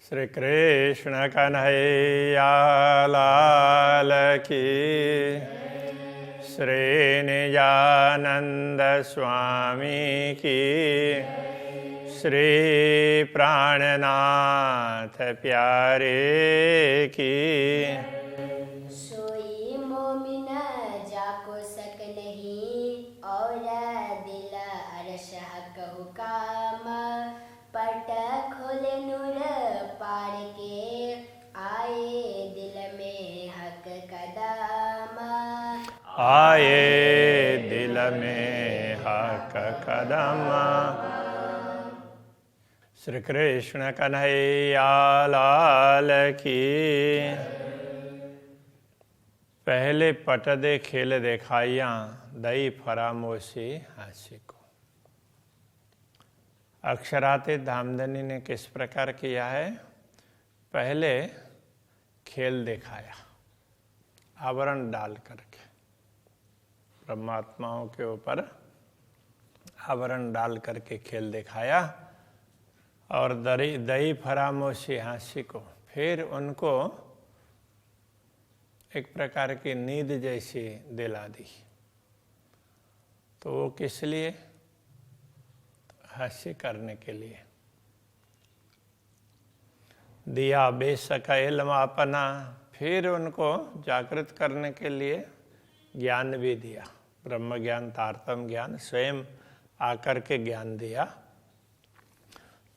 श्री कृष्ण कन्हैया लाल की, श्री निजानंद स्वामी की, श्री प्राणनाथ प्यारे की। सोई मोमिन जाको सक नहीं और दिल अरश हक हुकाम, पट खोले नूर पार के आए दिल में हक कदम, आए दिल में हक कदम। श्री कृष्ण कन्हैया लाल की। पहले पट दे खेल देखाइया, दई फरामोशी हासी को। अक्षरातीत धामधनी ने किस प्रकार किया है? पहले खेल दिखाया, आवरण डाल करके, ब्रह्मात्माओं के ऊपर आवरण डाल करके खेल दिखाया और दई फरामोशी हासी को। फिर उनको एक प्रकार की नींद जैसी दिला दी। तो वो किस लिए? हास्य करने के लिए। दिया बेशक इल्म अपना, फिर उनको जागृत करने के लिए ज्ञान भी दिया, ब्रह्म ज्ञान, तारतम ज्ञान, स्वयं आकर के ज्ञान दिया।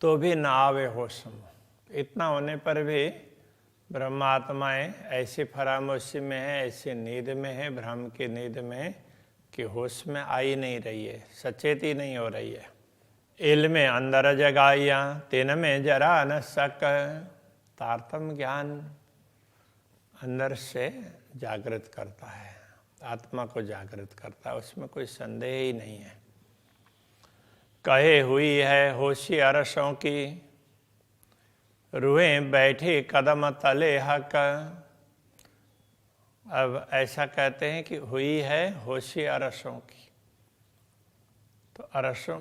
तो भी न आवे होश में। इतना होने पर भी ब्रह्मात्माएं ऐसी फरामोशी में है, ऐसी नींद में है, भ्रम की नींद में, कि होश में आई नहीं रही है, सचेती नहीं हो रही है। इल्म अंदर जगाइया, तिन में जरा न सक। तारतम ज्ञान अंदर से जागृत करता है, आत्मा को जागृत करता है, उसमें कोई संदेह ही नहीं है। कहे हुई है होशी अरसों की, रूहें बैठी कदम तले हक। अब ऐसा कहते हैं कि हुई है होशी अरसों की। तो अरसों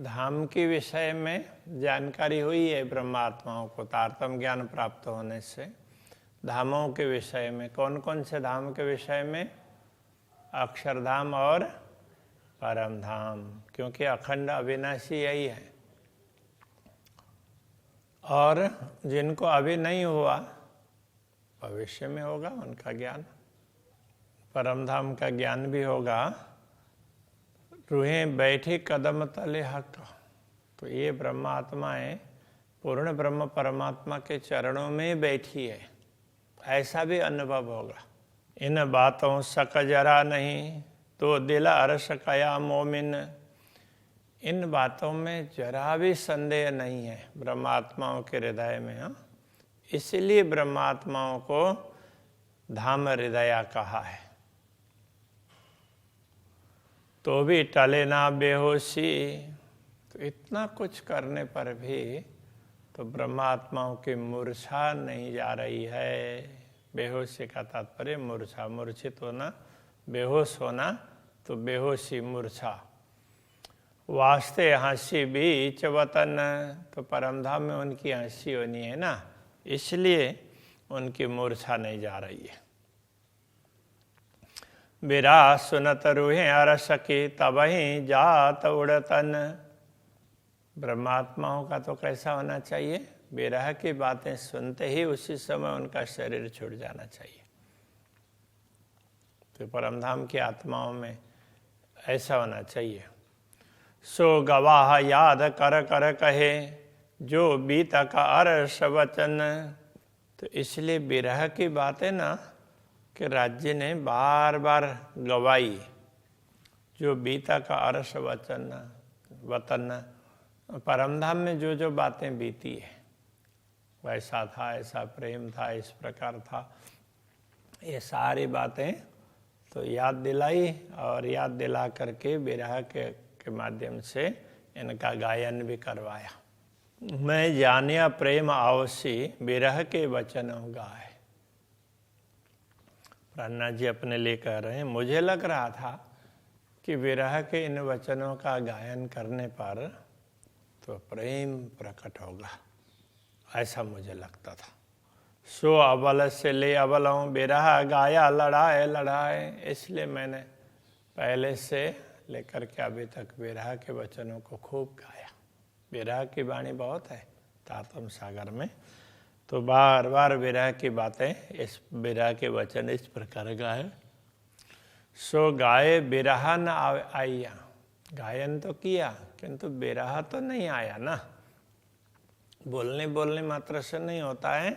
धाम के विषय में जानकारी हुई है ब्रह्मात्माओं को, तारतम ज्ञान प्राप्त होने से। धामों के विषय में, कौन कौन से धाम के विषय में? अक्षरधाम और परम धाम, क्योंकि अखंड अविनाशी यही है। और जिनको अभी नहीं हुआ, भविष्य में होगा उनका ज्ञान, परम धाम का ज्ञान भी होगा। रूहें बैठी कदम तले हक। तो ये ब्रह्मात्माएं पूर्ण ब्रह्म परमात्मा के चरणों में बैठी है, ऐसा भी अनुभव होगा। इन बातों शक जरा नहीं, तो दिल अरश कया मोमिन। इन बातों में जरा भी संदेह नहीं है ब्रह्मात्माओं के हृदय में। हाँ, इसलिए ब्रह्मात्माओं को धाम हृदया कहा है। तो भी टले ना बेहोशी। तो इतना कुछ करने पर भी तो ब्रह्मात्माओं की मूर्छा नहीं जा रही है। बेहोशी का तात्पर्य मूर्छा, मूर्छित होना, बेहोश होना, तो बेहोशी मूर्छा। वास्ते हंसी बीच वतन। तो परमधाम में उनकी हंसी होनी है ना, इसलिए उनकी मूर्छा नहीं जा रही है। बिरा सुनत रूहें अरस की, तबहीं जात उड़तन। ब्रह्मात्माओं का तो कैसा होना चाहिए? विरह की बातें सुनते ही उसी समय उनका शरीर छूट जाना चाहिए। तो परमधाम की आत्माओं में ऐसा होना चाहिए। सो गवाह याद कर कर कहे, जो बीता का अरस वचन। तो इसलिए विरह की बातें ना, कि राज्य ने बार बार गवाई, जो बीता का अरस वतन। परमधाम में जो जो बातें बीती है, वैसा था, ऐसा प्रेम था, इस प्रकार था, ये सारी बातें तो याद दिलाई, और याद दिला करके विरह के माध्यम से इनका गायन भी करवाया। मैं जानिया प्रेम आवसी, विरह के वचन गाए। प्रहन्नाथ जी अपने लिए कह रहे हैं, मुझे लग रहा था कि विरह के इन वचनों का गायन करने पर तो प्रेम प्रकट होगा ऐसा मुझे लगता था। सो अबल से ले अबलों बिरहा गाया लड़ाए लड़ाए, इसलिए मैंने पहले से लेकर के अभी तक बिरहा के वचनों को खूब गाया। बिरहा की वाणी बहुत है तारतम सागर में, तो बार बार विरह की बातें, इस विरह के वचन इस प्रकार गाए। सो गाए बिरहा न आया, गायन तो किया किंतु बिरहा तो नहीं आया ना। बोलने बोलने मात्र से नहीं होता है,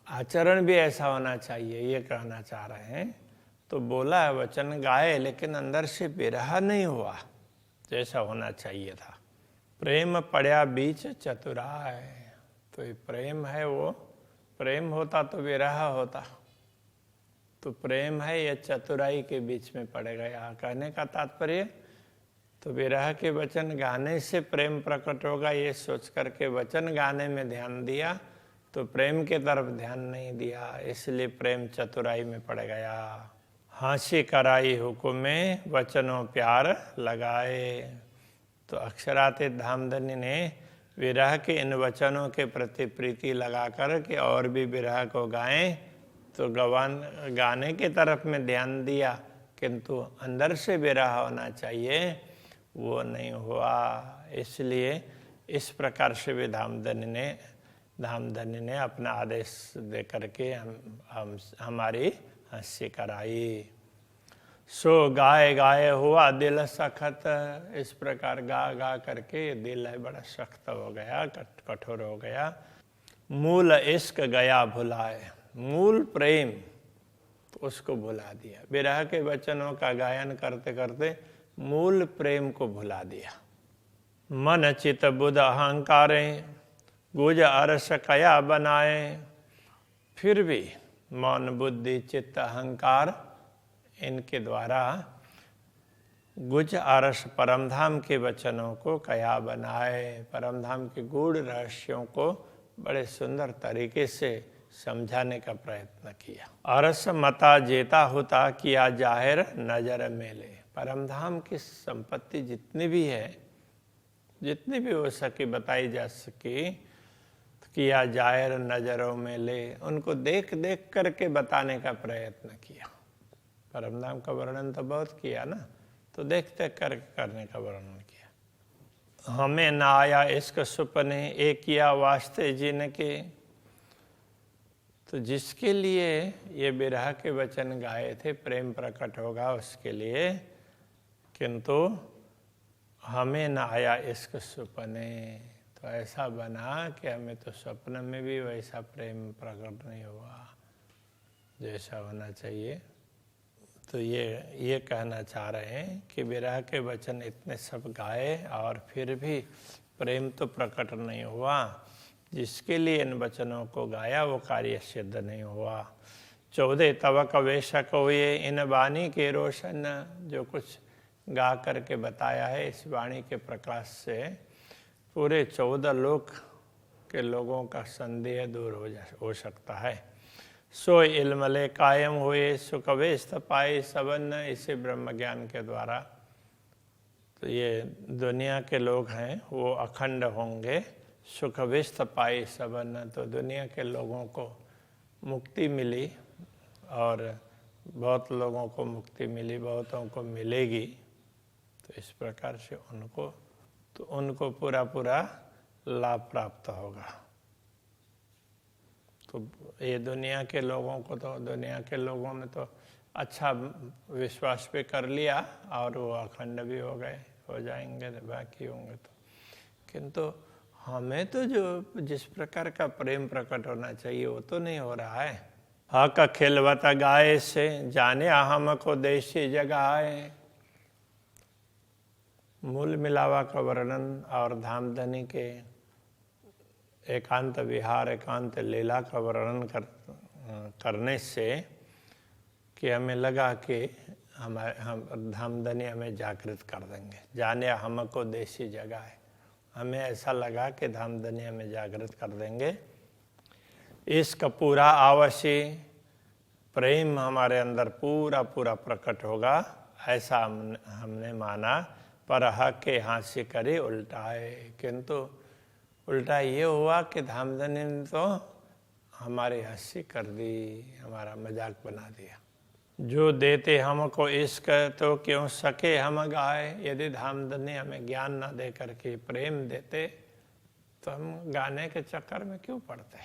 आचरण भी ऐसा होना चाहिए, ये कहना चाह रहे हैं। तो बोला है वचन गाए, लेकिन अंदर से बिरहा नहीं हुआ जैसा होना चाहिए था। प्रेम पड़या बीच चतुराय, तो ये प्रेम है, वो प्रेम होता तो विरह होता, तो प्रेम है ये चतुराई के बीच में पड़ गया। कहने का तात्पर्य, तो विरह के वचन गाने से प्रेम प्रकट होगा ये सोच करके वचन गाने में ध्यान दिया, तो प्रेम के तरफ ध्यान नहीं दिया, इसलिए प्रेम चतुराई में पड़ गया। हंसी कराई हुकुम में वचनों प्यार लगाए, तो अक्षरातीत धामधनी ने विरह के इन वचनों के प्रति प्रीति लगाकर के और भी विरह को गाएं, तो गाने के तरफ में ध्यान दिया, किंतु अंदर से विरह होना चाहिए, वो नहीं हुआ। इसलिए इस प्रकार से भी धामधनी ने अपना आदेश दे करके हमारी हंसी कराई। सो गाए गाए हुआ दिल सख्त, इस प्रकार गा गा करके दिल है बड़ा सख्त हो गया, कठोर हो गया। मूल इश्क गया भुलाए, मूल प्रेम तो उसको भुला दिया। विरह के वचनों का गायन करते करते मूल प्रेम को भुला दिया। मन चित बुध अहंकारे गुज अरस कया बनाए, फिर भी मौन बुद्धि चित्त अहंकार इनके द्वारा गुज आरस परमधाम के वचनों को कया बनाए, परमधाम के गूढ़ रहस्यों को बड़े सुंदर तरीके से समझाने का प्रयत्न किया। अरस मता जेता होता किया जाहिर नजर मेले, परमधाम की संपत्ति जितनी भी है, जितनी भी हो सके बताई जा सके, किया जाहिर नजरों में ले, उनको देख देख करके बताने का प्रयत्न किया। परमधाम का वर्णन तो बहुत किया ना, तो देख देख करके करने का वर्णन किया। हमें ना आया इसका सुपने एक किया वास्ते जिन के, तो जिसके लिए ये बिरह के वचन गाए थे प्रेम प्रकट होगा उसके लिए, किंतु हमें ना आया इसका सुपने, तो ऐसा बना कि हमें तो स्वप्न में भी वैसा प्रेम प्रकट नहीं हुआ जैसा होना चाहिए। तो ये कहना चाह रहे हैं कि विरह के वचन इतने सब गाए और फिर भी प्रेम तो प्रकट नहीं हुआ, जिसके लिए इन वचनों को गाया वो कार्य सिद्ध नहीं हुआ। 14 तवक वेशक हुए इन वाणी के रोशन, जो कुछ गा करके बताया है इस वाणी के प्रकाश से पूरे 14 लोक के लोगों का संदेह दूर हो सकता है। सो इल्मले कायम हुए सुखवेस्त पाए सबन, इसे ब्रह्म ज्ञान के द्वारा तो ये दुनिया के लोग हैं वो अखंड होंगे। सुखवेस्त पाए सबन, तो दुनिया के लोगों को मुक्ति मिली और बहुत लोगों को मुक्ति मिली, बहुतों को मिलेगी। तो इस प्रकार से उनको पूरा पूरा लाभ प्राप्त होगा। तो ये दुनिया के लोगों को, तो दुनिया के लोगों ने तो अच्छा विश्वास पे कर लिया और वो अखंड भी हो जाएंगे बाकी होंगे तो, किंतु हमें तो जो जिस प्रकार का प्रेम प्रकट होना चाहिए वो तो नहीं हो रहा है। हक खिलवता गाय से जाने हमको देशी जगाए, मूल मिलावा का वर्णन और धामधनी के एकांत विहार एकांत लीला का वर्णन करने से कि हमें लगा कि हम धामधनी हमें जागृत कर देंगे। जाने हमको देशी जगह है, हमें ऐसा लगा कि धामधनी हमें जागृत कर देंगे। इसका पूरा आवश्य प्रेम हमारे अंदर पूरा पूरा प्रकट होगा, ऐसा हमने माना। पर हक के हास्य करे उल्टाए, किंतु उल्टा ये हुआ कि धामधनी ने तो हमारी हंसी कर दी, हमारा मजाक बना दिया। जो देते हमको इश्क तो क्यों सके हम गाए। यदि धामधनी हमें ज्ञान ना दे करके प्रेम देते तो हम गाने के चक्कर में क्यों पड़ते।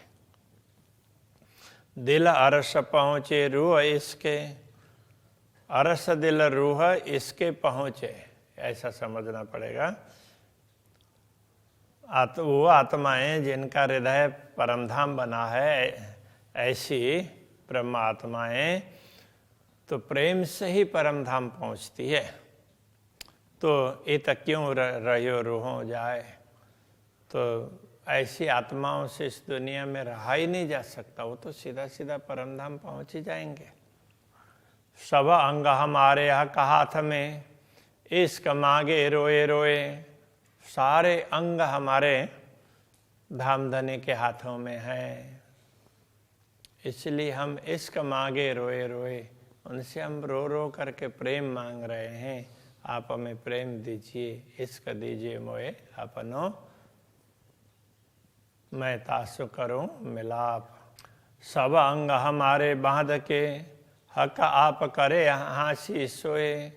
दिल अरस पहुँचे रूह इसके, अरस दिल रूह इसके पहुँचे, ऐसा समझना पड़ेगा। वो आत्माएं जिनका हृदय परमधाम बना है, ऐसी ब्रह्म आत्माएं तो प्रेम से ही परमधाम पहुंचती है। तो ये तक क्यों रहो रूहों जाए। तो ऐसी आत्माओं से इस दुनिया में रहा ही नहीं जा सकता, वो तो सीधा सीधा परमधाम पहुंच ही जाएंगे। सब अंग हमारे हक हाथ में, इश्क मांगे रोए रोए। सारे अंग हमारे धामधनी के हाथों में हैं, इसलिए हम इश्क मांगे रोए रोए। उनसे हम रो रो करके प्रेम मांग रहे हैं। आप हमें प्रेम दीजिए, इश्क दीजिए मोए अपनो, मैं तासु करूं मिलाप। सब अंग हमारे बांध के, हक आप करे हाँसी सोए।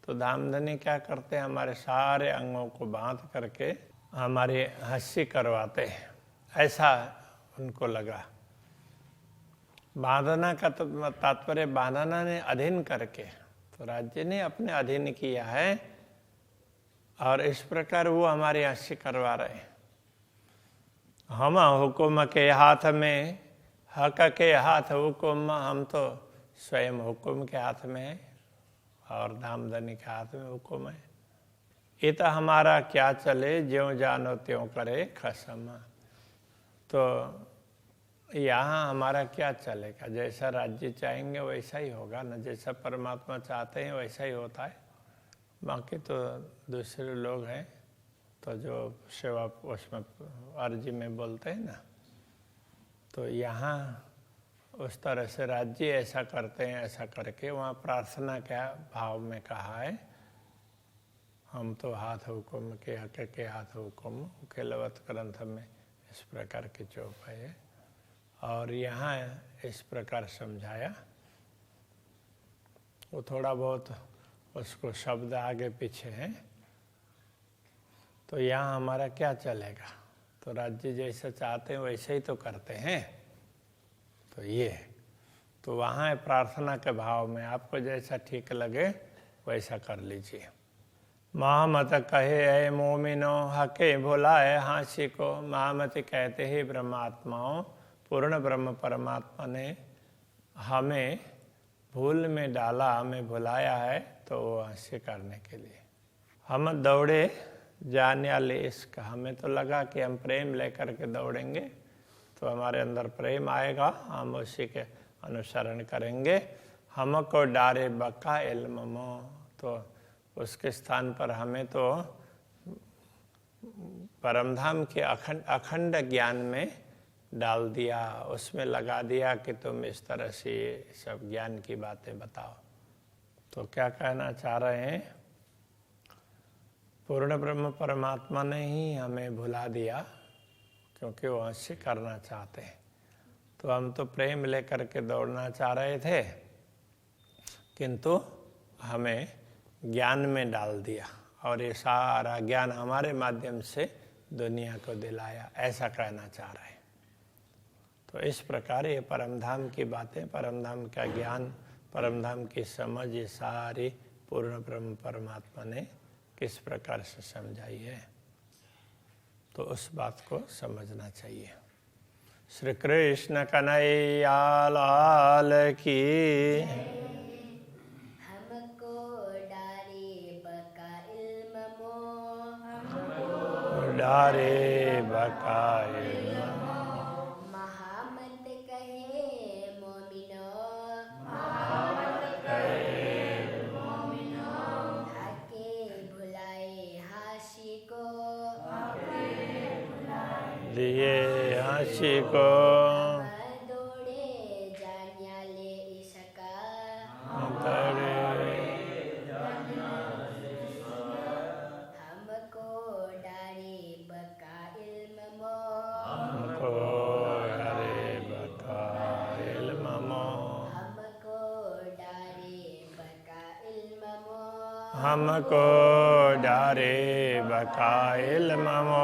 तो धामधनी क्या करते हैं, हमारे सारे अंगों को बांध करके हमारी हंसी करवाते हैं, ऐसा उनको लगा। बांधना का तात्पर्य बांधना ने अधीन करके, तो राज्य ने अपने अधीन किया है और इस प्रकार वो हमारी हंसी करवा रहे हैं। हम हुक्म के हाथ में, हक के हाथ हुक्म, हम तो स्वयं हुक्म के हाथ में है और धामधनी के हाथ में हुक्म है। ये तो हमारा क्या चले, ज्यों जानो त्यों करे खसम। तो यहाँ हमारा क्या चलेगा, जैसा राज्य चाहेंगे वैसा ही होगा ना, जैसा परमात्मा चाहते हैं वैसा ही होता है। बाकी तो दूसरे लोग हैं तो जो सेवा उसमें अर्जी में बोलते हैं ना, तो यहाँ उस तरह से राज्य ऐसा करते हैं, ऐसा करके वहाँ प्रार्थना क्या भाव में कहा है, हम तो हाथ हुक्म के हक के हाथ हुक्म खेलवत ग्रंथ में इस प्रकार की चौपाई है। और यहाँ इस प्रकार समझाया, वो थोड़ा बहुत उसको शब्द आगे पीछे हैं। तो यहाँ हमारा क्या चलेगा, तो राज्य जैसा चाहते हैं वैसे ही तो करते हैं। तो ये तो वहाँ है प्रार्थना के भाव में, आपको जैसा ठीक लगे वैसा कर लीजिए। महामत कहे ऐ मोमिनो, हके भुलाए हाँसी को। महामति कहते ही ब्रह्मात्माओं, पूर्ण ब्रह्म परमात्मा ने हमें भूल में डाला, हमें भुलाया है, तो वो हंसी करने के लिए। हम दौड़े जाने वाले इश्क, हमें तो लगा कि हम प्रेम लेकर के दौड़ेंगे तो हमारे अंदर प्रेम आएगा, हम उसी के अनुसरण करेंगे। हमको डारे बका इल्मो, तो उसके स्थान पर हमें तो परमधाम के अखंड ज्ञान में डाल दिया, उसमें लगा दिया कि तुम इस तरह से सब ज्ञान की बातें बताओ। तो क्या कहना चाह रहे हैं, पूर्ण ब्रह्म परमात्मा ने ही हमें भुला दिया क्योंकि वो हंसी करना चाहते हैं। तो हम तो प्रेम लेकर के दौड़ना चाह रहे थे, किंतु हमें ज्ञान में डाल दिया और ये सारा ज्ञान हमारे माध्यम से दुनिया को दिलाया, ऐसा कहना चाह रहे हैं। तो इस प्रकार ये परमधाम की बातें, परमधाम का ज्ञान, परमधाम की समझ, ये सारी पूर्ण ब्रह्म परमात्मा ने किस प्रकार से समझाई है, तो उस बात को समझना चाहिए। श्री कृष्ण कन्हैया लाल की। हमको डारे बका इल्म मो, डारे बका इल्म, महामत कहे मोमिनो, हके भुलाए हाशी को, लिए हंसी को। दौड़े जान्याले इसका, हमको डारे बका इल्म मो, हमको डारे बकाइल ममो